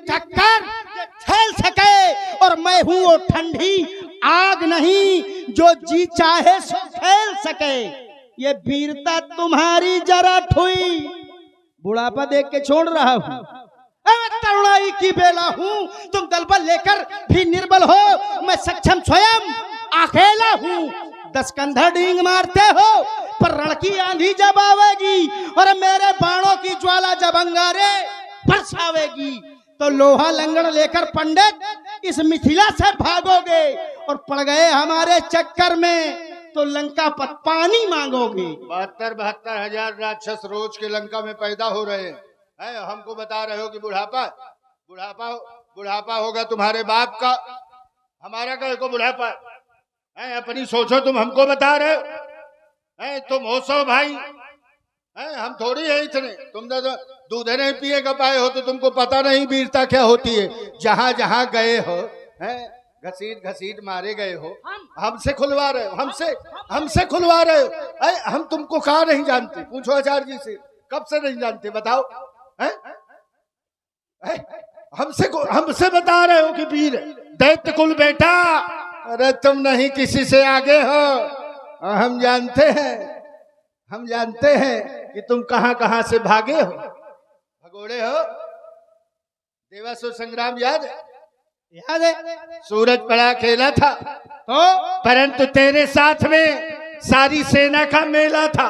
टक्कर झेल सके, और मैं हूं वो ठंडी आग नहीं जो जी चाहे सो खेल सके। ये वीरता तुम्हारी जरा ठुई, बुढ़ापा देख के छोड़ रहा हूं, तरुणाई की बेला हूं। तुम दल बल लेकर भी निर्बल हो, मैं सक्षम स्वयं अकेला हूं। 10 कंधे डींग मारते हो, पर रण की आंधी जब आवेगी और मेरे बाणों की ज्वाला जब अंगारे बरसावेगी, तो लोहा लंगड़ लेकर पंडित इस मिथिला से भागोगे, और पड़ गए हमारे चक्कर में तो लंका पर पानी मांगोगे। 72-72 हजार राक्षस रोज के लंका में पैदा हो रहे हैं। हमको बता रहे हो कि बुढ़ापा होगा तुम्हारे बाप का, हमारा कहे को बुढ़ापा है? अपनी सोचो, तुम हमको बता रहे हो? तुम हो 100 भाई, हम थोड़ी है इतने। तुम तो दूध नहीं पिए का पाए हो, तो तुमको पता नहीं वीरता क्या होती है। जहां जहां गए हो, घसीट घसीट मारे गए हो, हमसे खुलवा रहे हो, हमसे खुलवा रहे हो। हम तुमको कहा नहीं जानते? पूछो आचार्य जी से, कब से नहीं जानते बताओ? हमसे बता रहे हो कि वीर दैत्य कुल बेटा। अरे तुम नहीं किसी से आगे हो, हम जानते हैं कि तुम कहां कहां से भागे हो, भगोड़े हो। देवासुर संग्राम याद है? सूरज पड़ा खेला था, तो परंतु तेरे साथ में सारी सेना का मेला था।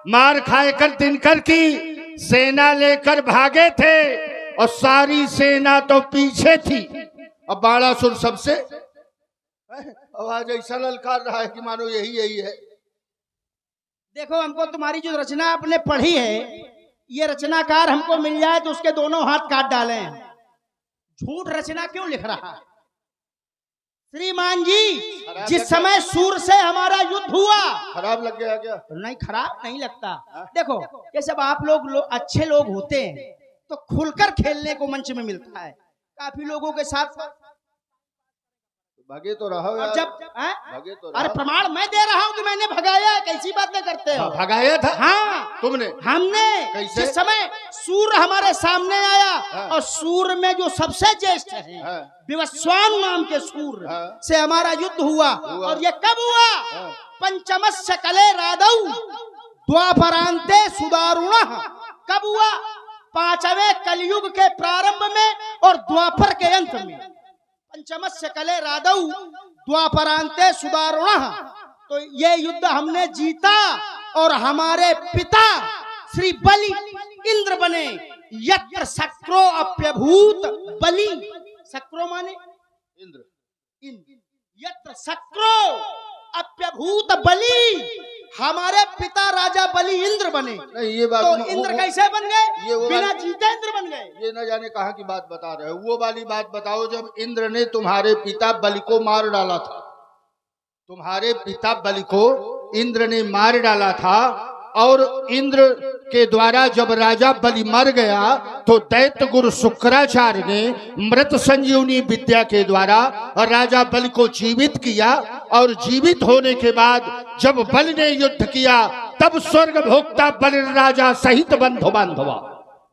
मार खाकर दिनकर की सेना लेकर भागे थे, और सारी सेना तो पीछे थी। अब बाणासुर सबसे आवाज ऐसा ललकार रहा है कि मानो यही है। देखो, हमको तुम्हारी जो रचना आपने पढ़ी है, ये रचनाकार हमको मिल जाए तो उसके दोनों हाथ काट डालें। झूठ रचना क्यों लिख रहा है श्रीमान जी? जिस समय सूर से हमारा युद्ध हुआ, खराब लग गया क्या? नहीं, खराब नहीं लगता। देखो, ये सब आप लोग अच्छे लोग होते हैं तो खुलकर खेलने को मंच में मिलता है। काफी लोगों के साथ भगे तो रहो यार। जब भगे तो अरे प्रमाण मैं दे रहा हूँ कि मैंने भगाया। कैसी बातें करते हो? भगाया था? हाँ, तुमने? हमने। कैसे? जिस समय सूर हमारे सामने आया, और सूर में जो सबसे ज्येष्ठ है, विवस्वान नाम के सूर से हमारा युद्ध हुआ। और ये कब हुआ? पंचमस्य कले रादौ द्वापरांते सुदारुणः। कब हुआ? 5वें कलयुग के प्रारंभ में और द्वापर के अंत में। पंचमस्य कले रादौ द्वापरांते सुदारुणः। तो ये युद्ध हमने जीता, और हमारे पिता श्री बलि इंद्र बने। यत्र शक्रो अप्यभूत बलि, शक्रो माने इंद्र, यत्र शक्रो अप्यभूत बलि, हमारे पिता राजा बलि इंद्र बने। नहीं, ये बात तो इंद्र कैसे बन गए? बिना जीते इंद्र बन गए। ये न जाने कहाँ की बात बता रहे हो। वो वाली बात बताओ जब इंद्र ने तुम्हारे पिता बलि को मार डाला था। तुम्हारे पिता बलि को इंद्र ने मार डाला था, और इंद्र के द्वारा जब राजा बलि मर गया, तो दैत्य गुरु शुक्राचार्य ने मृत संजीवनी विद्या के द्वारा राजा बलि को जीवित किया। और जीवित होने के बाद जब बलि ने युद्ध किया, तब स्वर्ग भोक्ता बलि राजा सहित बंधु बांधवा,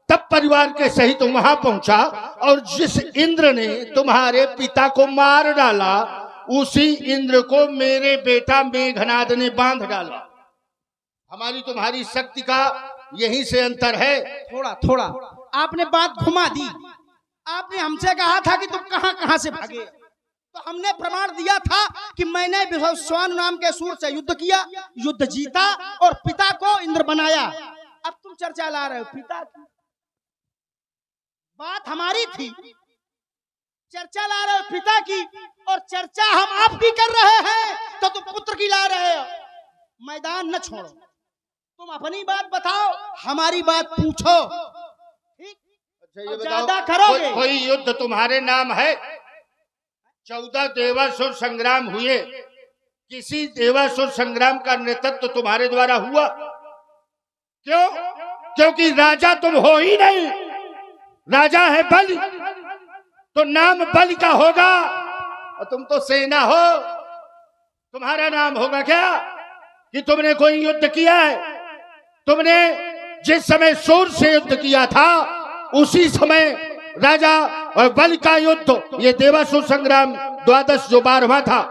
तब परिवार के सहित वहां पहुंचा। और जिस इंद्र ने तुम्हारे पिता को मार डाला, उसी इंद्र को मेरे बेटा मेघनाद ने बांध डाला। हमारी तुम्हारी शक्ति का यही से अंतर है। थोड़ा आपने बात घुमा दी। आपने हमसे कहा था कि तुम कहां कहां से भागे, तो हमने प्रमाण दिया था कि मैंने विवस्वान नाम के सूर से युद्ध किया, युद्ध जीता, और पिता को इंद्र बनाया। अब तुम चर्चा ला रहे हो पिता की। बात हमारी थी, चर्चा ला रहे हो पिता की, और चर्चा हम आपकी कर रहे हैं तो तुम पुत्र की ला रहे हो। मैदान न छोड़ो, तुम अपनी बात बताओ, हमारी बात पूछो। ठीक? अच्छा, ये ज्यादा करोगे। कोई युद्ध तुम्हारे नाम है? 14 देवासुर संग्राम हुए, किसी देवासुर संग्राम का नेतृत्व तुम्हारे द्वारा हुआ? क्यों? क्योंकि राजा तुम हो ही नहीं। राजा है बलि, तो नाम बलि का होगा, और तुम तो सेना हो। तुम्हारा नाम होगा क्या कि तुमने कोई युद्ध किया है? तुमने जिस समय सूर से युद्ध किया था, उसी समय राजा और बलि का युद्ध, ये देवासुर संग्राम द्वादश जो 12वां था।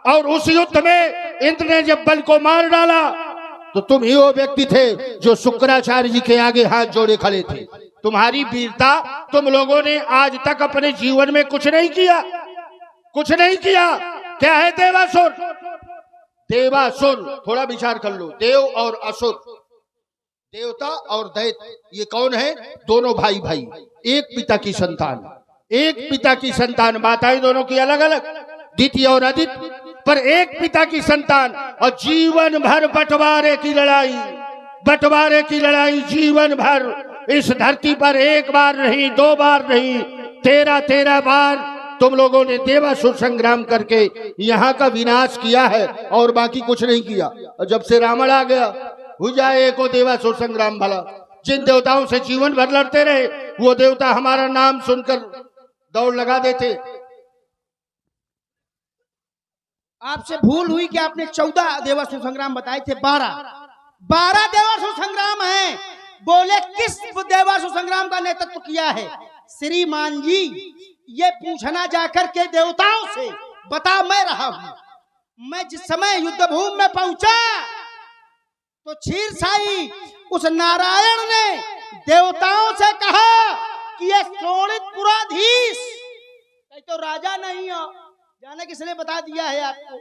और उस युद्ध में इंद्र ने जब बलि को मार डाला तो तुम ही वो व्यक्ति थे जो शुक्राचार्य जी के आगे हाथ जोड़े खड़े थे। तुम्हारी वीरता, तुम लोगों ने आज तक अपने जीवन में कुछ नहीं किया, कुछ नहीं किया। क्या है देवासुर? देवासुर थोड़ा विचार कर लो, देव और असुर, देवता और दैत्य, ये कौन है? दोनों भाई भाई, एक पिता की संतान, एक पिता की संतान। माताएं दोनों की अलग अलग, द्वितीय और आदित्य, पर एक पिता की संतान। और जीवन भर बंटवारे की लड़ाई, बंटवारे की लड़ाई जीवन भर। इस धरती पर एक बार नहीं, 2 बार नहीं, 13 बार तुम लोगों ने देवासुर संग्राम करके यहाँ का विनाश किया है और बाकी कुछ नहीं किया। और जब से रावण आ गया, हो जाए को देवासुर संग्राम भला। जिन देवताओं से जीवन भर लड़ते रहे, वो देवता हमारा नाम सुनकर दौड़ लगा देते। आपसे भूल हुई कि आपने 14 देवासुर संग्राम बताए थे। 12 देवासुर संग्राम हैं। बोले किस देवासुर संग्राम का नेतृत्व किया है? श्रीमान जी, ये पूछना जाकर के देवताओं से। बता मैं रहा हूं। मैं जिस समय युद्ध भूमि में पहुंचा तो क्षीरसाई उस नारायण ने देवताओं से कहा कि ये शोणितपुराधीश, तो राजा नहीं हो, जाने किसने बता दिया है आपको?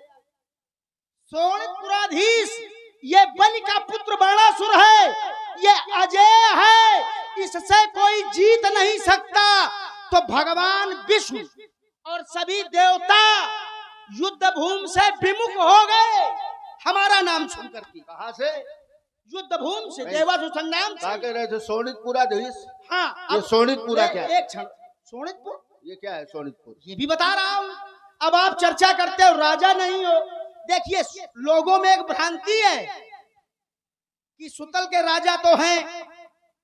शोणितपुराधीश ये बलि का पुत्र बाणासुर है, ये अजय है, इससे कोई जीत नहीं सकता। तो भगवान विष्णु और सभी देवता युद्ध भूमि से विमुख हो गए हमारा नाम सुनकर के। कहां से? युद्ध भूमि से, देवासुर संग्राम से। कह रहे थे शोणितपुराधीश। हाँ, ये शोणितपुरा क्या है? एक क्षण, शोणितपुर ये क्या है? शोणितपुर ये भी बता रहा हूं। अब आप चर्चा करते हो राजा नहीं हो। देखिए, लोगों में एक भ्रांति है कि सुतल के राजा तो हैं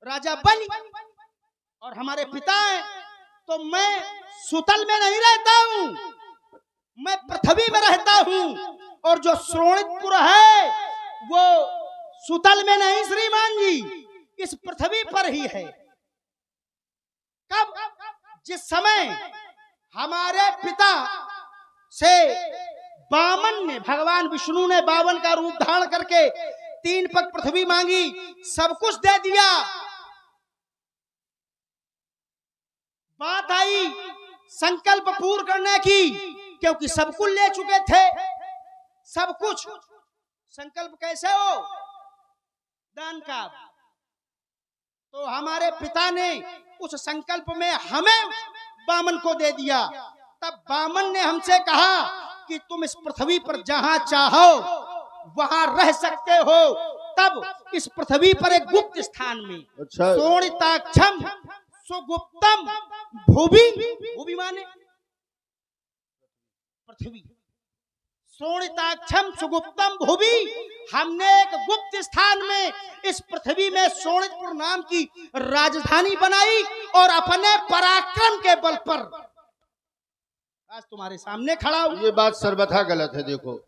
राजा बलि और हमारे पिता हैं। तो मैं सुतल में नहीं रहता हूं, मैं पृथ्वी में रहता हूं। और जो शोणितपुर है वो सुतल में नहीं श्रीमान जी, इस पृथ्वी पर ही है। कब? जिस समय हमारे पिता से वामन ने, भगवान विष्णु ने वामन का रूप धारण करके 3 पग पृथ्वी मांगी, सब कुछ दे दिया। बात आई संकल्प पूर्ण करने की, क्योंकि सब कुछ ले चुके थे, सब कुछ। संकल्प कैसे हो? दान का। तो हमारे पिता ने उस संकल्प में हमें वामन को दे दिया। तब वामन ने हमसे कहा कि तुम इस पृथ्वी पर जहां चाहो वहां रह सकते हो। तब इस पृथ्वी पर एक गुप्त स्थान में, अच्छा, शोणिताक्षम सुगुप्तम भूवि, भूवि माने पृथ्वी, शोणिताक्षम सुगुप्तम भूवि, हमने एक गुप्त स्थान में इस पृथ्वी में शोणितपुर नाम की राजधानी बनाई और अपने पराक्रम के बल पर आज तुम्हारे सामने खड़ा हूं। ये बात सर्वथा गलत है। देखो,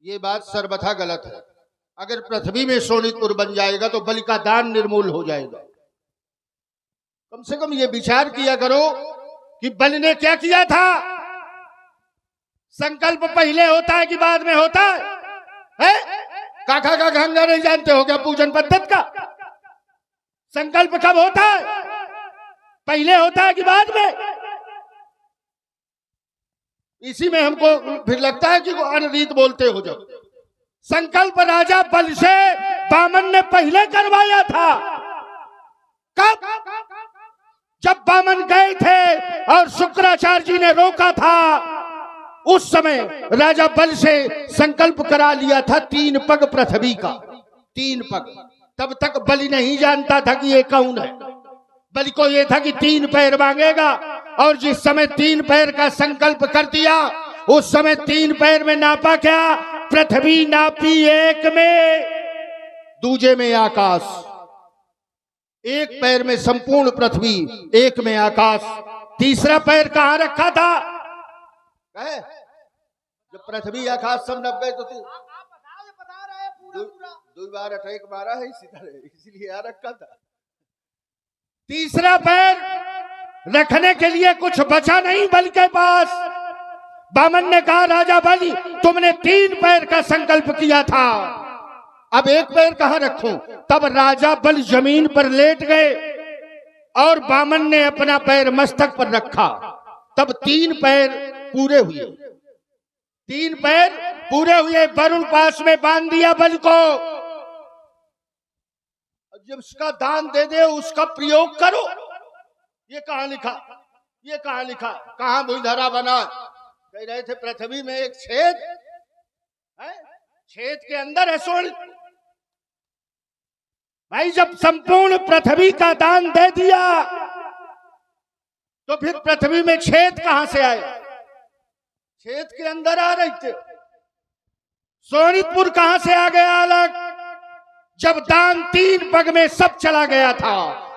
ये बात सर्वथा गलत है। अगर पृथ्वी में शोणितपुर बन जाएगा तो बलि का दान निर्मूल हो जाएगा। कम से कम ये विचार किया करो कि बलि ने क्या किया था। संकल्प पहले होता है कि बाद में होता है? काका का गंगा नहीं जानते हो क्या पूजन पद्धति का? संकल्प कब होता है? पहले होता है कि बाद में? इसी में हमको फिर लगता है कि अनरीत बोलते हो। जब संकल्प राजा बलि से वामन ने पहले करवाया था। कब? जब वामन गए थे और शुक्राचार्य जी ने रोका था, उस समय राजा बलि से संकल्प करा लिया था 3 पग पृथ्वी का, 3 पग। तब तक बलि नहीं जानता था कि ये कौन है। बलि को ये था कि 3 पैर मांगेगा, और जिस समय 3 पैर का संकल्प कर दिया, उस समय 3 पैर में नापा क्या? पृथ्वी नापी 1 में, दूजे में आकाश। 1 पैर में संपूर्ण पृथ्वी, 1 में आकाश। तीसरा पैर कहां रखा था? जब पृथ्वी आकाश सब नप गए तो बता रहे पूरा 2 बार अटैक मारा है, इसी तरह, इसलिए यहाँ रखा था। तीसरा पैर रखने के लिए कुछ बचा नहीं बल के पास। बामन ने कहा, राजा बलि, तुमने 3 पैर का संकल्प किया था, अब 1 पैर कहां रखूं? तब राजा बलि जमीन पर लेट गए और बामन ने अपना पैर मस्तक पर रखा। तब 3 पैर पूरे हुए, 3 पैर पूरे हुए। वरुण पास में बांध दिया बलि को। जब उसका दान दे दे, उसका प्रयोग करो। ये कहां लिखा? ये कहां लिखा? कहां भूधरा बना? कह रहे थे पृथ्वी में एक छेद है, छेद के अंदर है सोन। भाई जब संपूर्ण पृथ्वी का दान दे दिया तो फिर पृथ्वी में छेद कहां से आए? छेद के अंदर आ रहे थे। सोनितपुर कहां से आ गया अलग? जब दान 3 पग में सब चला गया था।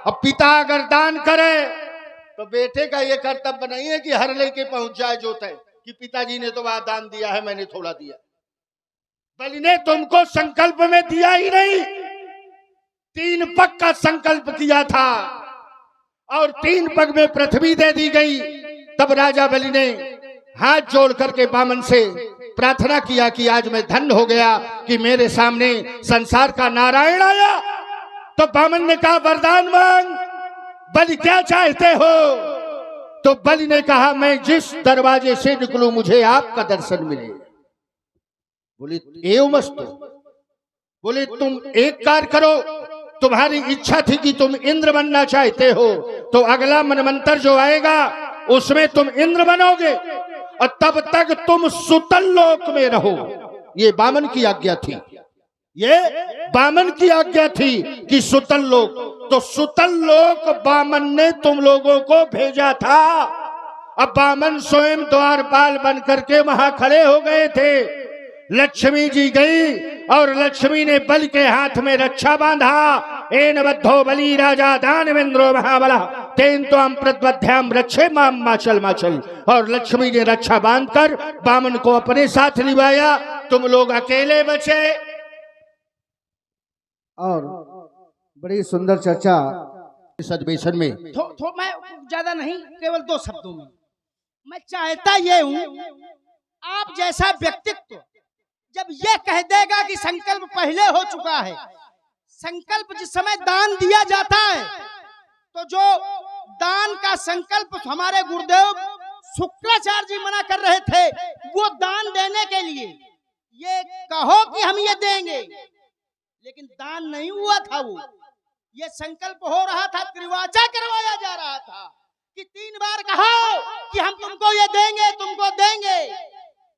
अब पिता अगर दान करे तो बेटे का यह कर्तव्य नहीं है कि हर लेके पहुंच जाए जोते कि पिताजी ने तो वहां दान दिया है, मैंने थोड़ा दिया। बलि ने तुमको संकल्प में दिया ही नहीं, 3 पग का संकल्प किया था और 3 पग में पृथ्वी दे दी गई। तब राजा बलि ने हाथ जोड़ करके बामन से प्रार्थना किया कि आज मैं धन्य हो गया कि मेरे सामने संसार का नारायण आया। तो बामन ने कहा, वरदान मांग, बलि क्या चाहते हो? तो बलि ने कहा, मैं जिस दरवाजे से निकलूं मुझे आपका दर्शन मिले। बोले एवमस्तु। बोले तुम एक कार्य करो, तुम्हारी इच्छा थी कि तुम इंद्र बनना चाहते हो, तो अगला मनमंत्र जो आएगा उसमें तुम इंद्र बनोगे और तब तक तुम सुतल लोक में रहो। ये बामन की आज्ञा थी, ये बामन की आज्ञा थी कि सुतल लोक। तो सुतल लोक बामन ने तुम लोगों को भेजा था। अब बामन स्वयं द्वारपाल बन करके वहां खड़े हो गए थे। लक्ष्मी जी गई और लक्ष्मी ने बलि के हाथ में रक्षा बांधा। एन बद्धो बलि राजा दानवेंद्रो महाबला तेन तो हम प्रद्वध्याम रक्षे माम माचल माचल। और लक्ष्मी ने रक्षा बांधकर बामन को अपने साथ निभाया। तुम लोग अकेले बचे। और बड़ी सुंदर चर्चा इस अधिवेशन में मैं ज्यादा नहीं, केवल 2 शब्दों में मैं चाहता ये हूं, आप जैसा व्यक्तित्व जब ये कह देगा कि संकल्प पहले हो चुका है, संकल्प जिस समय दान दिया जाता है तो जो दान का संकल्प हमारे गुरुदेव शुक्राचार्य जी मना कर रहे थे, वो दान देने के लिए ये कहो कि हम ये देंगे, लेकिन दान नहीं हुआ था। वो ये संकल्प हो रहा था, त्रिवाचा करवाया जा रहा था कि 3 बार कहो कि हम तुमको ये देंगे, तुमको देंगे।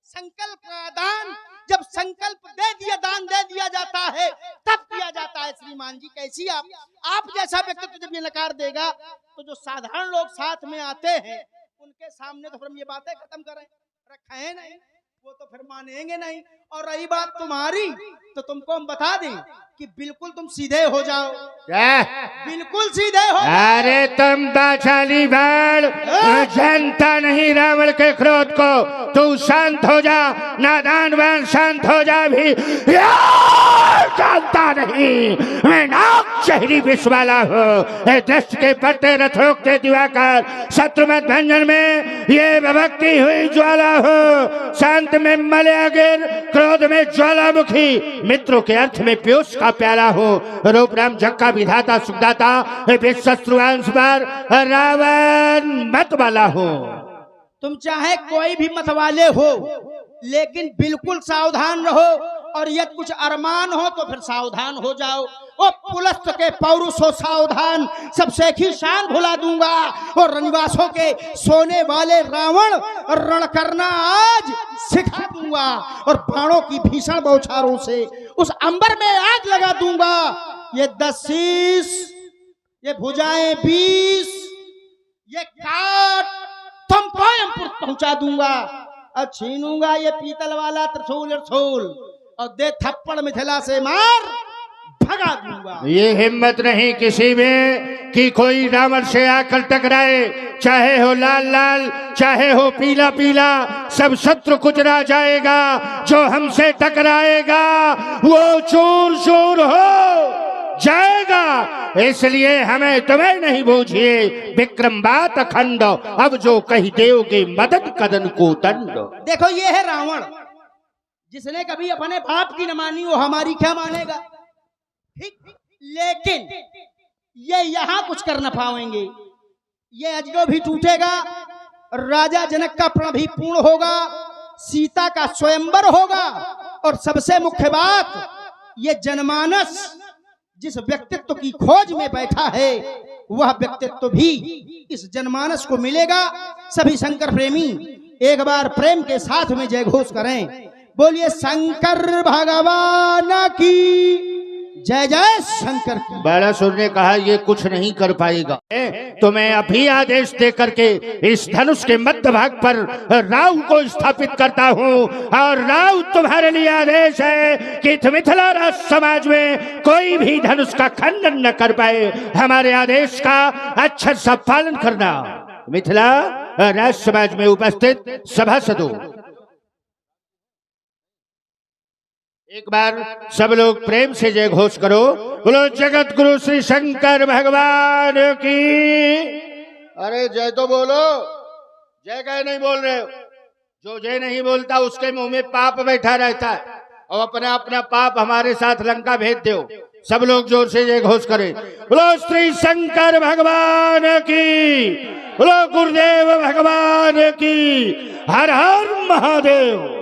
संकल्प का दान जब संकल्प दे दिया, दान दे दिया जाता है तब किया जाता है। श्रीमान जी कैसी आप जैसा व्यक्तित्व जब ये नकार देगा तो जो साधारण लोग साथ में आते हैं उनके सामने तो फिर हम ये बातें खत्म करें, रखा है नहीं, वो तो फिर मानेंगे नहीं। और रही बात तुम्हारी, तो तुमको हम बता दें कि बिल्कुल तुम सीधे हो जाओ, बिल्कुल सीधे हो। अरे तुम बाचाली बाल, जानता नहीं रावण के क्रोध को, तू शांत हो जा। नादान बाल शांत हो जा भी, जानता नहीं मैं नाग चेहरी विष वाला हूँ। दृष्ट के पट्टे रथों के दिवाकर, शत्रुमत भंजन में ये भक्ति हुई ज्वाला हो। शांत में मलयागिर, क्रोध में ज्वालामुखी, मित्रों के अर्थ में पीयूष का प्याला हो। रूप राम जग का विधाता सुखदाता, शत्रुवंश पर रावण मत वाला हो। तुम चाहे कोई भी मत वाले हो, लेकिन बिल्कुल सावधान रहो। और यदि कुछ अरमान हो तो फिर सावधान हो जाओ। ओ पुलस्त के पौरुष हो सावधान, सबसे की शान भुला दूंगा। और रनिवासों के सोने वाले रावण रण करना आज सिखा दूंगा। और बाणों की भीषण बौछारों से उस अंबर में आग लगा दूंगा। ये 10 शीश, ये भुजाएं 20, ये काट तुम स्वयं पहुंचा दूंगा। और छीनूंगा ये पीतल वाला त्रिशूल और दे थप्पड़ मिथिला से मार भगा दूंगा। ये हिम्मत नहीं किसी में कि कोई रावण से आकर टकराए, चाहे हो लाल लाल चाहे हो पीला पीला, सब शत्रु कुचला जाएगा। जो हमसे टकराएगा वो चूर चूर हो। जाएगा, इसलिए हमें तुम्हें नहीं बूझिए विक्रम बात अखंड, अब जो कही देओगे मदन कदन को दंड। देखो ये है रावण, जिसने कभी अपने बाप की न मानी वो हमारी क्या मानेगा। ठीक, लेकिन ये यहां कुछ कर न पाएंगे। ये अजगो भी टूटेगा, राजा जनक का प्रण भी पूर्ण होगा, सीता का स्वयंवर होगा, और सबसे मुख्य बात ये जनमानस जिस व्यक्तित्व की खोज में बैठा है वह व्यक्तित्व भी इस जनमानस को मिलेगा। सभी शंकर प्रेमी एक बार प्रेम के साथ में जय घोष करें, बोलिए शंकर भगवान की जय, जय शंकर की। बड़ासुर ने कहा ये कुछ नहीं कर पाएगा, तुम्हें अभी आदेश दे करके इस धनुष के मध्य भाग पर राहु को स्थापित करता हूँ, और राहु तुम्हारे लिए आदेश है कि मिथिला राज समाज में कोई भी धनुष का खंडन न कर पाए, हमारे आदेश का अक्षर सा पालन करना। मिथिला राज समाज में उपस्थित सभासदों, एक बार सब लोग प्रेम से जय घोष करो, बोलो जगत गुरु श्री शंकर भगवान की। अरे जय तो बोलो, जय कह नहीं बोल रहे हो? जो जय नहीं बोलता उसके मुंह में पाप बैठा रहता है, और अपना अपना पाप हमारे साथ लंका भेज दो। सब लोग जोर से जय घोष करें, बोलो श्री शंकर भगवान की, बोलो गुरुदेव भगवान की, हर हर महादेव।